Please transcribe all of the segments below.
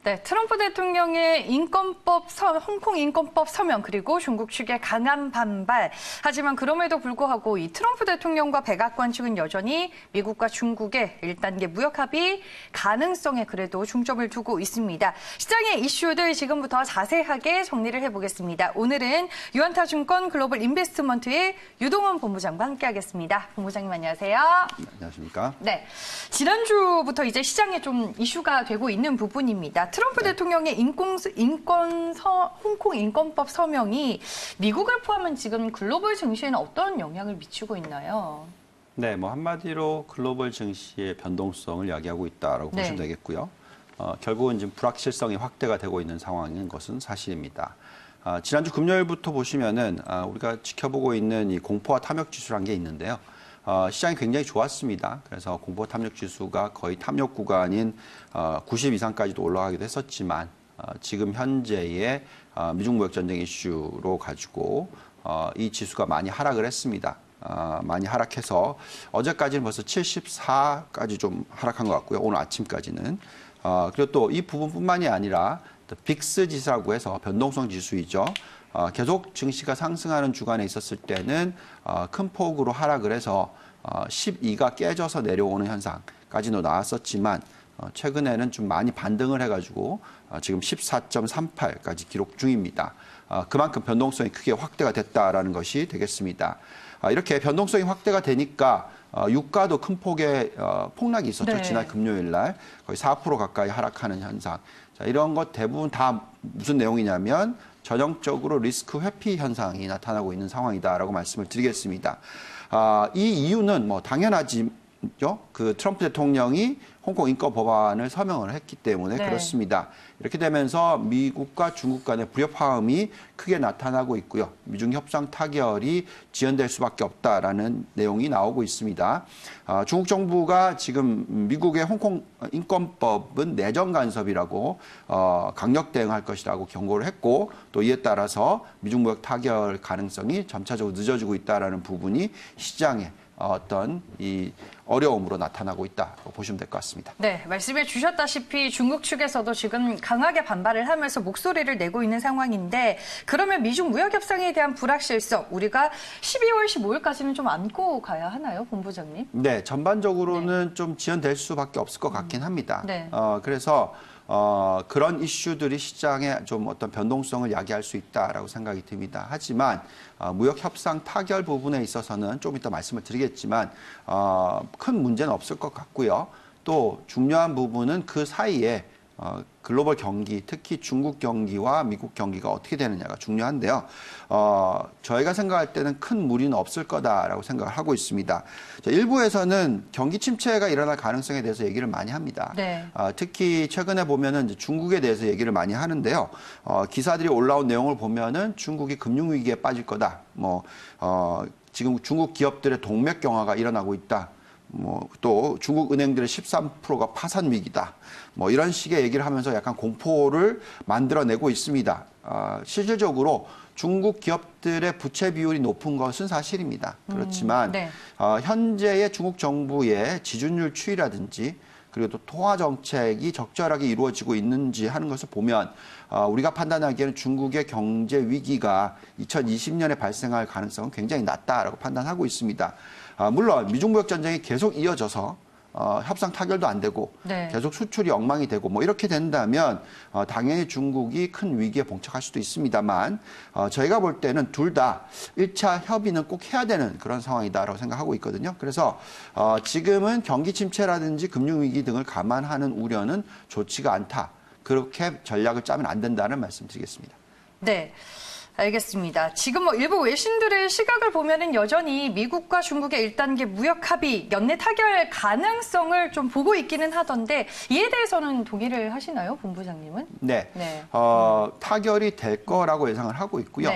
네, 트럼프 대통령의 홍콩 인권법 서명 그리고 중국 측의 강한 반발. 하지만 그럼에도 불구하고 이 트럼프 대통령과 백악관 측은 여전히 미국과 중국의 1단계 무역 합의 가능성에 그래도 중점을 두고 있습니다. 시장의 이슈들 지금부터 자세하게 정리를 해보겠습니다. 오늘은 유안타증권 글로벌 인베스트먼트의 유동원 본부장과 함께하겠습니다. 본부장님 안녕하세요. 네, 안녕하십니까? 네, 지난주부터 이제 시장에 좀 이슈가 되고 있는 부분입니다. 트럼프 대통령의 홍콩 인권법 서명이 미국을 포함한 지금 글로벌 증시에는 어떤 영향을 미치고 있나요? 네, 뭐 한마디로 글로벌 증시의 변동성을 이야기하고 있다라고 보시면 되겠고요. 결국은 지금 불확실성이 확대가 되고 있는 상황인 것은 사실입니다. 지난주 금요일부터 보시면은 우리가 지켜보고 있는 이 공포와 탐욕 지수라는 게 있는데요. 시장이 굉장히 좋았습니다. 그래서 공포 탐욕 지수가 거의 탐욕 구간인 90 이상까지도 올라가기도 했었지만 지금 현재의 미중 무역 전쟁 이슈로 가지고 이 지수가 많이 하락을 했습니다. 많이 하락해서 어제까지는 벌써 74까지 좀 하락한 것 같고요. 오늘 아침까지는. 그리고 또 이 부분뿐만이 아니라 빅스 지수라고 해서 변동성 지수이죠. 계속 증시가 상승하는 주간에 있었을 때는 큰 폭으로 하락을 해서 12가 깨져서 내려오는 현상까지도 나왔었지만 최근에는 좀 많이 반등을 해가지고 지금 14.38까지 기록 중입니다. 그만큼 변동성이 크게 확대가 됐다라는 것이 되겠습니다. 이렇게 변동성이 확대가 되니까 유가도 큰 폭의 폭락이 있었죠. 지난 금요일 날 거의 4% 가까이 하락하는 현상. 자, 이런 것 대부분 다 무슨 내용이냐면 전형적으로 리스크 회피 현상이 나타나고 있는 상황이다라고 말씀을 드리겠습니다. 이 이유는 뭐 당연하지요. 그 트럼프 대통령이 홍콩 인권 법안을 서명을 했기 때문에 그렇습니다. 이렇게 되면서 미국과 중국 간의 불협화음이 크게 나타나고 있고요. 미중 협상 타결이 지연될 수밖에 없다라는 내용이 나오고 있습니다. 중국 정부가 지금 미국의 홍콩 인권법은 내정 간섭이라고 강력 대응할 것이라고 경고를 했고 또 이에 따라서 미중 무역 타결 가능성이 점차적으로 늦어지고 있다라는 부분이 시장에 어떤 이 어려움으로 나타나고 있다고 보시면 될 것 같습니다. 네, 말씀해 주셨다시피 중국 측에서도 지금 강하게 반발을 하면서 목소리를 내고 있는 상황인데 그러면 미중 무역 협상에 대한 불확실성 우리가 12월 15일까지는 좀 안고 가야 하나요, 본부장님? 네, 전반적으로는 좀 지연될 수밖에 없을 것 같긴 합니다. 그래서 그런 이슈들이 시장에 좀 어떤 변동성을 야기할 수 있다라고 생각이 듭니다. 하지만 무역 협상 타결 부분에 있어서는 좀 이따 말씀을 드리겠지만 큰 문제는 없을 것 같고요. 또 중요한 부분은 그 사이에 글로벌 경기, 특히 중국 경기와 미국 경기가 어떻게 되느냐가 중요한데요. 저희가 생각할 때는 큰 무리는 없을 거다라고 생각을 하고 있습니다. 일부에서는 경기 침체가 일어날 가능성에 대해서 얘기를 많이 합니다. 특히 최근에 보면은 이제 중국에 대해서 얘기를 많이 하는데요. 기사들이 올라온 내용을 보면은 중국이 금융위기에 빠질 거다. 지금 중국 기업들의 동맥 경화가 일어나고 있다. 또 중국 은행들의 13%가 파산 위기다. 이런 식의 얘기를 하면서 약간 공포를 만들어내고 있습니다. 실질적으로 중국 기업들의 부채 비율이 높은 것은 사실입니다. 그렇지만 현재의 중국 정부의 지준율 추이라든지 그리고 또 통화 정책이 적절하게 이루어지고 있는지 하는 것을 보면 우리가 판단하기에는 중국의 경제 위기가 2020년에 발생할 가능성은 굉장히 낮다라고 판단하고 있습니다. 물론 미중 무역 전쟁이 계속 이어져서 협상 타결도 안 되고 계속 수출이 엉망이 되고 이렇게 된다면 당연히 중국이 큰 위기에 봉착할 수도 있습니다만 저희가 볼 때는 둘 다 1차 협의는 꼭 해야 되는 그런 상황이다라고 생각하고 있거든요. 그래서 지금은 경기 침체라든지 금융위기 등을 감안하는 우려는 좋지가 않다. 그렇게 전략을 짜면 안 된다는 말씀 드리겠습니다. 네. 알겠습니다. 지금 일부 외신들의 시각을 보면은 여전히 미국과 중국의 1단계 무역 합의, 연내 타결 가능성을 좀 보고 있기는 하던데 이에 대해서는 동의를 하시나요, 본부장님은? 네. 타결이 될 거라고 예상을 하고 있고요.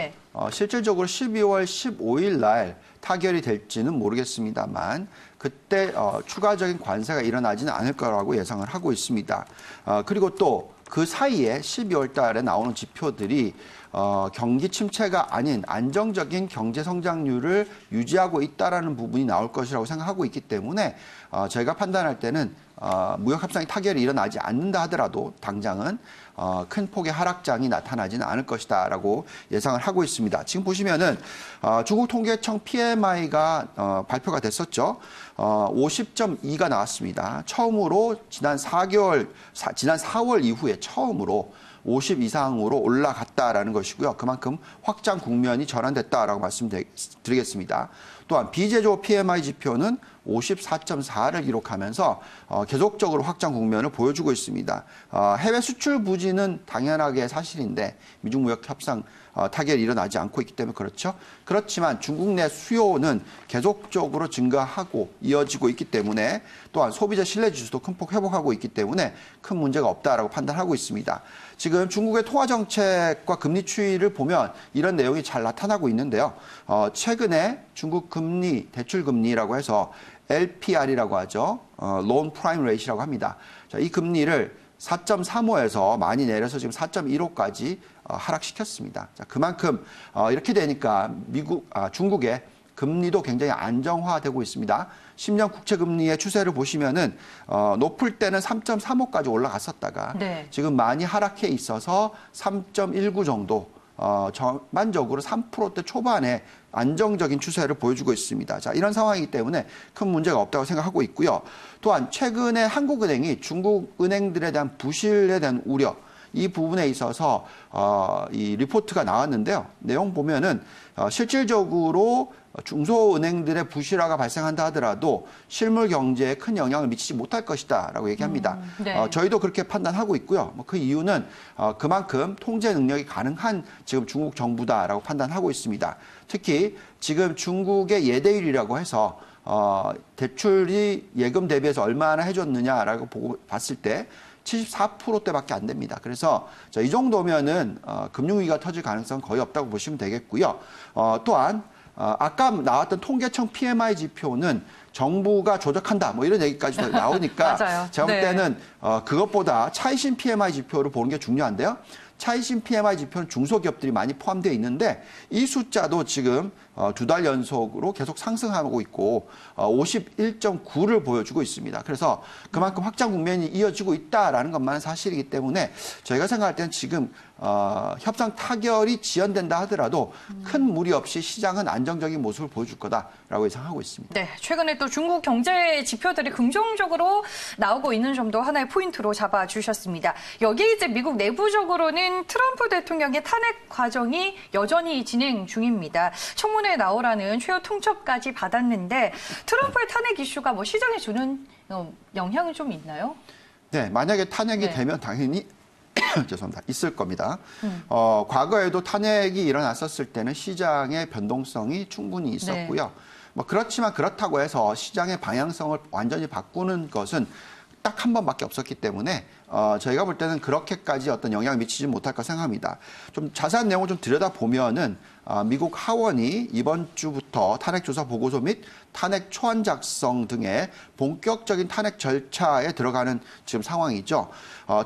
실질적으로 12월 15일 날 타결이 될지는 모르겠습니다만 그때 추가적인 관세가 일어나지는 않을 거라고 예상을 하고 있습니다. 그리고 또 그 사이에 12월 달에 나오는 지표들이 경기 침체가 아닌 안정적인 경제 성장률을 유지하고 있다라는 부분이 나올 것이라고 생각하고 있기 때문에 저희가 판단할 때는 무역 협상이 타결이 일어나지 않는다 하더라도 당장은 큰 폭의 하락장이 나타나지는 않을 것이다라고 예상을 하고 있습니다. 지금 보시면은 중국 통계청 PMI가 발표가 됐었죠. 50.2가 나왔습니다. 처음으로 지난 4월 이후에 처음으로 50 이상으로 올라갔다라는 것이고요. 그만큼 확장 국면이 전환됐다라고 말씀드리겠습니다. 또한 비제조 PMI 지표는 54.4를 기록하면서 계속적으로 확장 국면을 보여주고 있습니다. 해외 수출 부진은 당연하게 사실인데 미중 무역 협상 타결이 일어나지 않고 있기 때문에 그렇죠. 그렇지만 중국 내 수요는 계속적으로 증가하고 이어지고 있기 때문에 또한 소비자 신뢰 지수도 큰 폭 회복하고 있기 때문에 큰 문제가 없다라고 판단하고 있습니다. 지금 중국의 통화 정책과 금리 추이를 보면 이런 내용이 잘 나타나고 있는데요. 최근에 중국 금리, 대출 금리라고 해서 LPR이라고 하죠. Loan Prime Rate라고 합니다. 자, 이 금리를 4.35에서 많이 내려서 지금 4.15까지 하락시켰습니다. 자, 그만큼 이렇게 되니까 중국의 금리도 굉장히 안정화되고 있습니다. 10년 국채 금리의 추세를 보시면은 높을 때는 3.35까지 올라갔었다가 네. 지금 많이 하락해 있어서 3.19 정도 전반적으로 3%대 초반에 안정적인 추세를 보여주고 있습니다. 자, 이런 상황이기 때문에 큰 문제가 없다고 생각하고 있고요. 또한 최근에 한국은행이 중국 은행들에 대한 부실에 대한 우려, 이 부분에 있어서 이 리포트가 나왔는데요. 내용 보면은 실질적으로 중소은행들의 부실화가 발생한다 하더라도 실물 경제에 큰 영향을 미치지 못할 것이다라고 얘기합니다. 네. 저희도 그렇게 판단하고 있고요. 그 이유는 그만큼 통제 능력이 가능한 지금 중국 정부다라고 판단하고 있습니다. 특히 지금 중국의 예대율이라고 해서 대출이 예금 대비해서 얼마나 해줬느냐라고 봤을 때 74%대밖에 안 됩니다. 그래서 이 정도면은 금융위기가 터질 가능성은 거의 없다고 보시면 되겠고요. 또한 아까 나왔던 통계청 PMI 지표는 정부가 조작한다 뭐 이런 얘기까지 나오니까 맞아요. 제가 볼 네. 때는 그것보다 차이신 PMI 지표를 보는 게 중요한데요. 차이신 PMI 지표는 중소기업들이 많이 포함되어 있는데 이 숫자도 지금 2달 연속으로 계속 상승하고 있고 51.9를 보여주고 있습니다. 그래서 그만큼 확장 국면이 이어지고 있다라는 것만은 사실이기 때문에 저희가 생각할 때는 지금 협상 타결이 지연된다 하더라도 큰 무리 없이 시장은 안정적인 모습을 보여줄 거다라고 예상하고 있습니다. 네, 최근에 또 중국 경제 지표들이 긍정적으로 나오고 있는 점도 하나의 포인트로 잡아주셨습니다. 여기에 이제 미국 내부적으로는 트럼프 대통령의 탄핵 과정이 여전히 진행 중입니다. 청문회에 나오라는 최후 통첩까지 받았는데 트럼프의 탄핵 이슈가 뭐 시장에 주는 영향은 좀 있나요? 네, 만약에 탄핵이 네. 되면 당연히 죄송합니다. 있을 겁니다. 과거에도 탄핵이 일어났었을 때는 시장의 변동성이 충분히 있었고요. 네. 뭐 그렇지만 그렇다고 해서 시장의 방향성을 완전히 바꾸는 것은 딱 한 번밖에 없었기 때문에 저희가 볼 때는 그렇게까지 어떤 영향을 미치지 못할 거 생각합니다. 좀 자세한 내용을 좀 들여다보면은 미국 하원이 이번 주부터 탄핵 조사 보고서 및 탄핵 초안 작성 등의 본격적인 탄핵 절차에 들어가는 지금 상황이죠.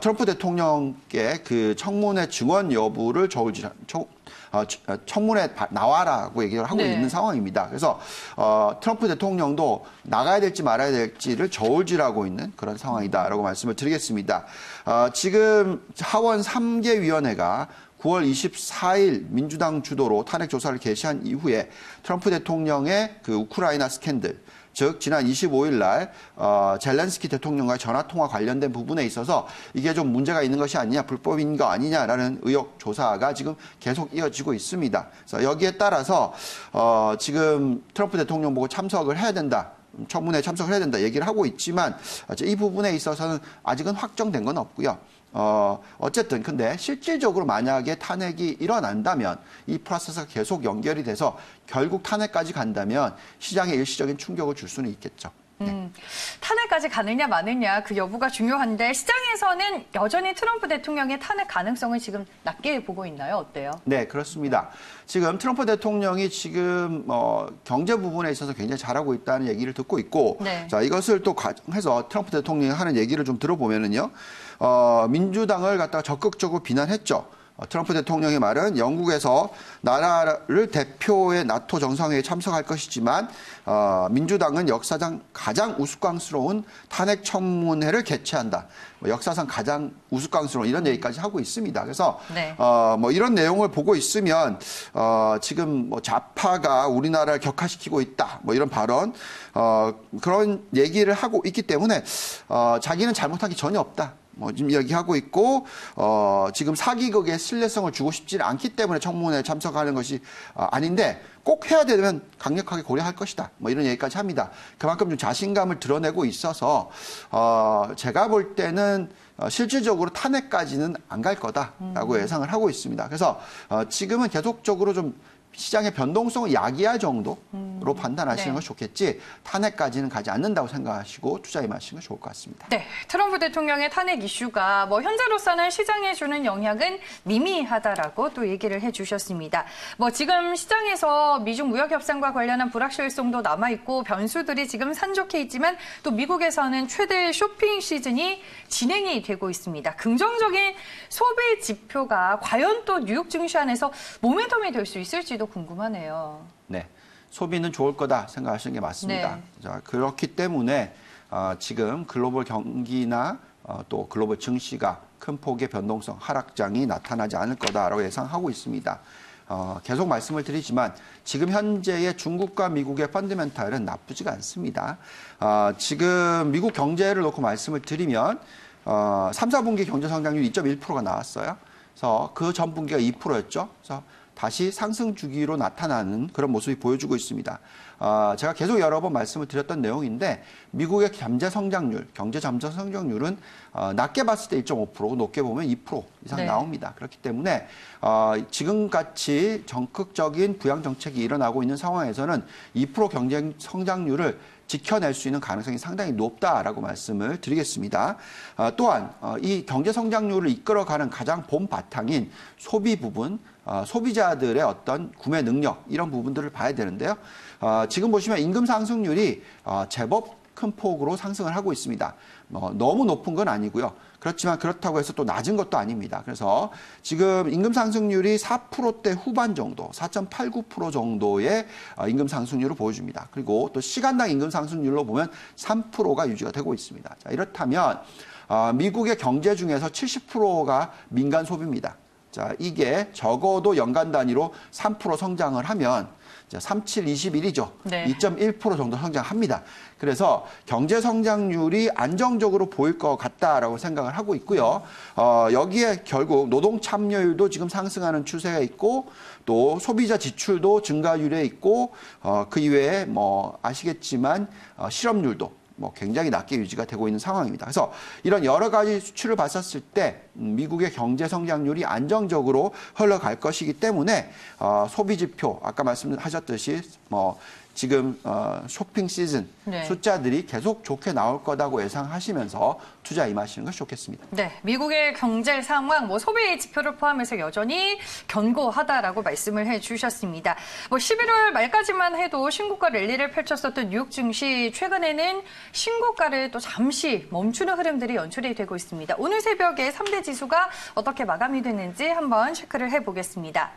트럼프 대통령께 그 청문회 증언 여부를 청문회 나와라고 얘기를 하고 네. 있는 상황입니다. 그래서 트럼프 대통령도 나가야 될지 말아야 될지를 저울질하고 있는 그런 상황이다라고 말씀을 드리겠습니다. 지금 하원 3개 위원회가 9월 24일 민주당 주도로 탄핵 조사를 개시한 이후에 트럼프 대통령의 그 우크라이나 스캔들, 즉 지난 25일 날 젤렌스키 대통령과의 전화 통화 관련된 부분에 있어서 이게 좀 문제가 있는 것이 아니냐, 불법인 거 아니냐라는 의혹 조사가 지금 계속 이어지고 있습니다. 그래서 여기에 따라서 지금 트럼프 대통령 보고 참석을 해야 된다. 청문회에 참석을 해야 된다 얘기를 하고 있지만 이 부분에 있어서는 아직은 확정된 건 없고요. 어쨌든 근데 실질적으로 만약에 탄핵이 일어난다면 이 프로세스가 계속 연결이 돼서 결국 탄핵까지 간다면 시장에 일시적인 충격을 줄 수는 있겠죠. 탄핵까지 가느냐 마느냐 그 여부가 중요한데 시장에서는 여전히 트럼프 대통령의 탄핵 가능성을 지금 낮게 보고 있나요? 어때요? 네, 그렇습니다. 지금 트럼프 대통령이 지금 경제 부분에 있어서 굉장히 잘하고 있다는 얘기를 듣고 있고, 네. 자 이것을 또 가정해서 트럼프 대통령이 하는 얘기를 좀 들어보면은요, 민주당을 갖다가 적극적으로 비난했죠. 트럼프 대통령의 말은 영국에서 나라를 대표의 나토 정상회의에 참석할 것이지만 민주당은 역사상 가장 우스꽝스러운 탄핵 청문회를 개최한다. 역사상 가장 우스꽝스러운 이런 얘기까지 하고 있습니다. 그래서 네. 이런 내용을 보고 있으면 지금 좌파가 우리나라를 격화시키고 있다. 이런 발언 그런 얘기를 하고 있기 때문에 자기는 잘못한 게 전혀 없다. 지금 얘기하고 있고 지금 사기극의 신뢰성을 주고 싶지는 않기 때문에 청문회에 참석하는 것이 아닌데 꼭 해야 되면 강력하게 고려할 것이다. 이런 얘기까지 합니다. 그만큼 좀 자신감을 드러내고 있어서 제가 볼 때는 실질적으로 탄핵까지는 안 갈 거다라고 예상을 하고 있습니다. 그래서 지금은 계속적으로 좀 시장의 변동성을 야기할 정도로 판단하시는 네. 것이 좋겠지 탄핵까지는 가지 않는다고 생각하시고 투자 임하시는 것이 좋을 것 같습니다. 네, 트럼프 대통령의 탄핵 이슈가 현재로서는 시장에 주는 영향은 미미하다라고 또 얘기를 해주셨습니다. 지금 시장에서 미중 무역 협상과 관련한 불확실성도 남아 있고 변수들이 지금 산적해 있지만 또 미국에서는 최대 쇼핑 시즌이 진행이 되고 있습니다. 긍정적인 소비 지표가 과연 또 뉴욕 증시 안에서 모멘텀이 될 수 있을지도 궁금하네요. 네, 소비는 좋을 거다 생각하시는 게 맞습니다. 네. 자, 그렇기 때문에 지금 글로벌 경기나 또 글로벌 증시가 큰 폭의 변동성, 하락장이 나타나지 않을 거다라고 예상하고 있습니다. 계속 말씀을 드리지만 지금 현재의 중국과 미국의 펀더멘탈은 나쁘지가 않습니다. 지금 미국 경제를 놓고 말씀을 드리면 3, 4분기 경제 성장률 2.1%가 나왔어요. 그래서 그 전 분기가 2%였죠. 그래서 다시 상승 주기로 나타나는 그런 모습이 보여주고 있습니다. 제가 계속 여러 번 말씀을 드렸던 내용인데 미국의 경제 잠재 성장률은 낮게 봤을 때 1.5%, 높게 보면 2% 이상 네. 나옵니다. 그렇기 때문에 지금같이 적극적인 부양 정책이 일어나고 있는 상황에서는 2% 경제 성장률을 지켜낼 수 있는 가능성이 상당히 높다라고 말씀을 드리겠습니다. 또한 이 경제 성장률을 이끌어가는 가장 본 바탕인 소비 부분, 소비자들의 어떤 구매 능력 이런 부분들을 봐야 되는데요. 지금 보시면 임금 상승률이 제법 큰 폭으로 상승을 하고 있습니다. 너무 높은 건 아니고요. 그렇지만 그렇다고 해서 또 낮은 것도 아닙니다. 그래서 지금 임금 상승률이 4%대 후반 정도, 4.89% 정도의 임금 상승률을 보여줍니다. 그리고 또 시간당 임금 상승률로 보면 3%가 유지가 되고 있습니다. 자, 이렇다면 미국의 경제 중에서 70%가 민간 소비입니다. 자, 이게 적어도 연간 단위로 3% 성장을 하면 37, 21이죠. 네. 2.1% 정도 성장합니다. 그래서 경제 성장률이 안정적으로 보일 것 같다라고 생각을 하고 있고요. 여기에 결국 노동 참여율도 지금 상승하는 추세가 있고 또 소비자 지출도 증가율에 있고 그 이외에 아시겠지만 실업률도 굉장히 낮게 유지가 되고 있는 상황입니다. 그래서 이런 여러 가지 수치를 봤었을 때 미국의 경제 성장률이 안정적으로 흘러갈 것이기 때문에 소비 지표 아까 말씀하셨듯이 지금 쇼핑 시즌 네. 숫자들이 계속 좋게 나올 거다고 예상하시면서 투자 임하시는 것이 좋겠습니다. 네, 미국의 경제 상황, 소비 지표를 포함해서 여전히 견고하다라고 말씀을 해주셨습니다. 11월 말까지만 해도 신고가 랠리를 펼쳤었던 뉴욕 증시 최근에는 신고가를 또 잠시 멈추는 흐름들이 연출이 되고 있습니다. 오늘 새벽에 3대 지수가 어떻게 마감이 됐는지 한번 체크를 해보겠습니다.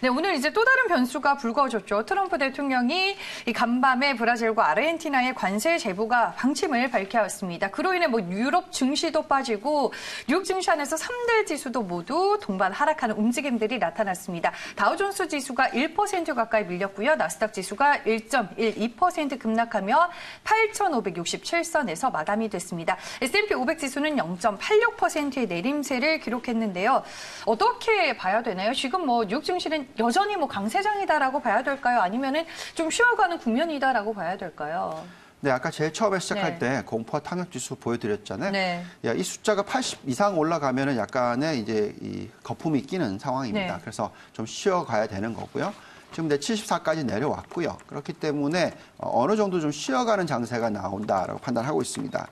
네, 오늘 이제 또 다른 변수가 불거졌죠. 트럼프 대통령이 이 간밤에 브라질과 아르헨티나의 관세 제보가 방침을 밝혀왔습니다. 그로 인해 유럽 증시도 빠지고 뉴욕 증시 안에서 3대 지수도 모두 동반 하락하는 움직임들이 나타났습니다. 다우존스 지수가 1% 가까이 밀렸고요. 나스닥 지수가 1.12% 급락하며 8,567선에서 마감이 됐습니다. S&P 500 지수는 0.86%의 내림세를 기록했는데요. 어떻게 봐야 되나요? 지금 뉴욕 증시는 여전히 강세장이다라고 봐야 될까요? 아니면은 좀 쉬어가는 국면이다라고 봐야 될까요? 네, 아까 제일 처음에 시작할 네. 때 공포와 탄력 지수 보여드렸잖아요. 네. 이 숫자가 80 이상 올라가면은 약간의 이제 이 거품이 끼는 상황입니다. 네. 그래서 좀 쉬어가야 되는 거고요. 지금 74까지 내려왔고요. 그렇기 때문에 어느 정도 좀 쉬어가는 장세가 나온다라고 판단하고 있습니다.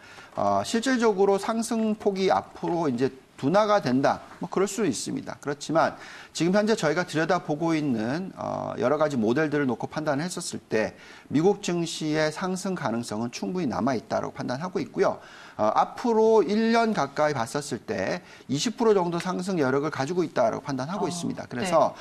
실질적으로 상승폭이 앞으로 이제 둔화가 된다. 뭐 그럴 수 있습니다. 그렇지만 지금 현재 저희가 들여다보고 있는 여러 가지 모델들을 놓고 판단을 했었을 때 미국 증시의 상승 가능성은 충분히 남아있다고 판단하고 있고요. 앞으로 1년 가까이 봤었을 때 20% 정도 상승 여력을 가지고 있다고 판단하고 있습니다. 그래서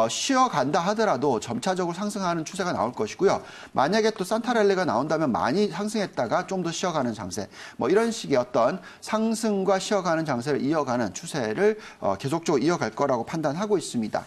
쉬어간다 하더라도 점차적으로 상승하는 추세가 나올 것이고요. 만약에 또 산타랠리가 나온다면 많이 상승했다가 좀 더 쉬어가는 장세, 뭐 이런 식의 어떤 상승과 쉬어가는 장세를 이어가는 추세를 계속적으로 이어갈 거라고 판단하고 있습니다.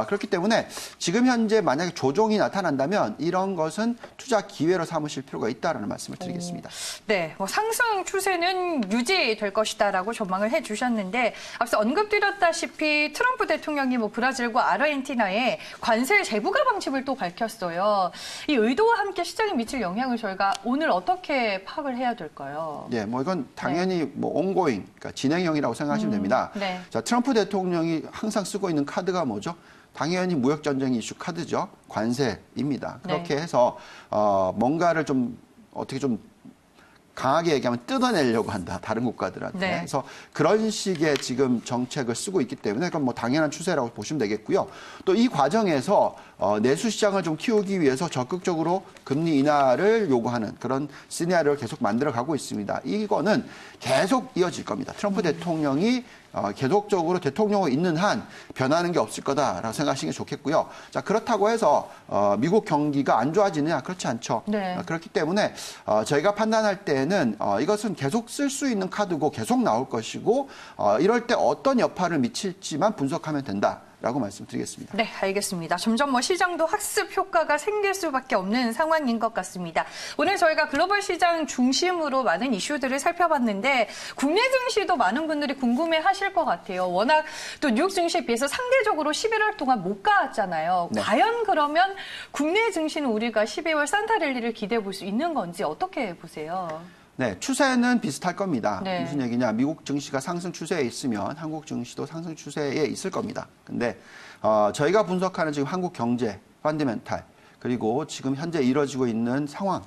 그렇기 때문에 지금 현재 만약에 조정이 나타난다면 이런 것은 투자 기회로 삼으실 필요가 있다라는 말씀을 드리겠습니다. 네, 뭐 상승 추세는 유지될 것이다라고 전망을 해주셨는데 앞서 언급드렸다시피 트럼프 대통령이 뭐 브라질과 아르헨티나에 관세 재부과 방침을 또 밝혔어요. 이 의도와 함께 시장에 미칠 영향을 저희가 오늘 어떻게 파악을 해야 될까요? 네, 뭐 이건 당연히 뭐 온고잉, 그러니까 진행형이라고 생각하시면 됩니다. 네. 자, 트럼프 대통령이 항상 쓰고 있는 카드가 뭐죠? 당연히 무역 전쟁 이슈 카드죠. 관세입니다. 그렇게 해서 뭔가를 좀 어떻게 좀 강하게 얘기하면 뜯어내려고 한다. 다른 국가들한테. 네. 그래서 그런 식의 지금 정책을 쓰고 있기 때문에 그건 뭐 당연한 추세라고 보시면 되겠고요. 또 이 과정에서 내수 시장을 좀 키우기 위해서 적극적으로 금리 인하를 요구하는 그런 시나리오를 계속 만들어 가고 있습니다. 이거는 계속 이어질 겁니다. 트럼프 대통령이 계속적으로 대통령으로 있는 한 변하는 게 없을 거다라고 생각하시는 게 좋겠고요. 자, 그렇다고 해서 미국 경기가 안 좋아지느냐? 그렇지 않죠. 네. 그렇기 그렇기 때문에 저희가 판단할 때는 이것은 계속 쓸 수 있는 카드고 계속 나올 것이고 이럴 때 어떤 여파를 미칠지만 분석하면 된다라고 말씀드리겠습니다. 네, 알겠습니다. 점점 뭐 시장도 학습 효과가 생길 수밖에 없는 상황인 것 같습니다. 오늘 저희가 글로벌 시장 중심으로 많은 이슈들을 살펴봤는데 국내 증시도 많은 분들이 궁금해하실 것 같아요. 워낙 또 뉴욕 증시에 비해서 상대적으로 11월 동안 못 갔잖아요. 네. 과연 그러면 국내 증시는 우리가 12월 산타랠리를 기대해 볼 수 있는 건지 어떻게 보세요? 네, 추세는 비슷할 겁니다. 네. 무슨 얘기냐? 미국 증시가 상승 추세에 있으면 한국 증시도 상승 추세에 있을 겁니다. 근데 저희가 분석하는 지금 한국 경제, 펀더멘탈, 그리고 지금 현재 이뤄지고 있는 상황,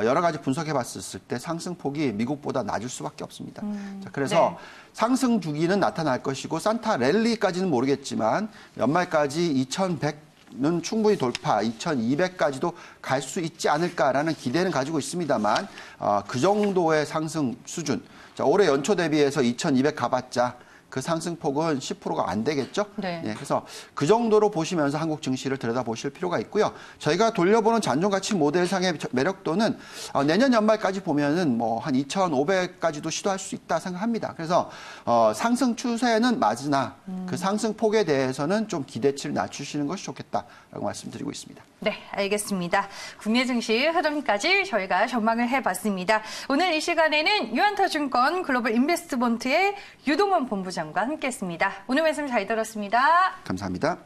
여러 가지 분석해 봤을 때 상승폭이 미국보다 낮을 수밖에 없습니다. 자, 그래서 네. 상승 주기는 나타날 것이고 산타 랠리까지는 모르겠지만 연말까지 2100는 충분히 돌파, 2200까지도 갈 수 있지 않을까라는 기대는 가지고 있습니다만 그 정도의 상승 수준. 자, 올해 연초 대비해서 2200 가봤자 그 상승폭은 10%가 안 되겠죠? 네. 예, 그래서 그 정도로 보시면서 한국 증시를 들여다보실 필요가 있고요. 저희가 돌려보는 잔존가치 모델상의 매력도는 내년 연말까지 보면은 뭐 한 2,500까지도 시도할 수 있다 생각합니다. 그래서 상승 추세는 맞으나 그 상승폭에 대해서는 좀 기대치를 낮추시는 것이 좋겠다라고 말씀드리고 있습니다. 네, 알겠습니다. 국내 증시 흐름까지 저희가 전망을 해봤습니다. 오늘 이 시간에는 유한타증권 글로벌 인베스트먼트의 유동원 본부장과 함께했습니다. 오늘 말씀 잘 들었습니다. 감사합니다.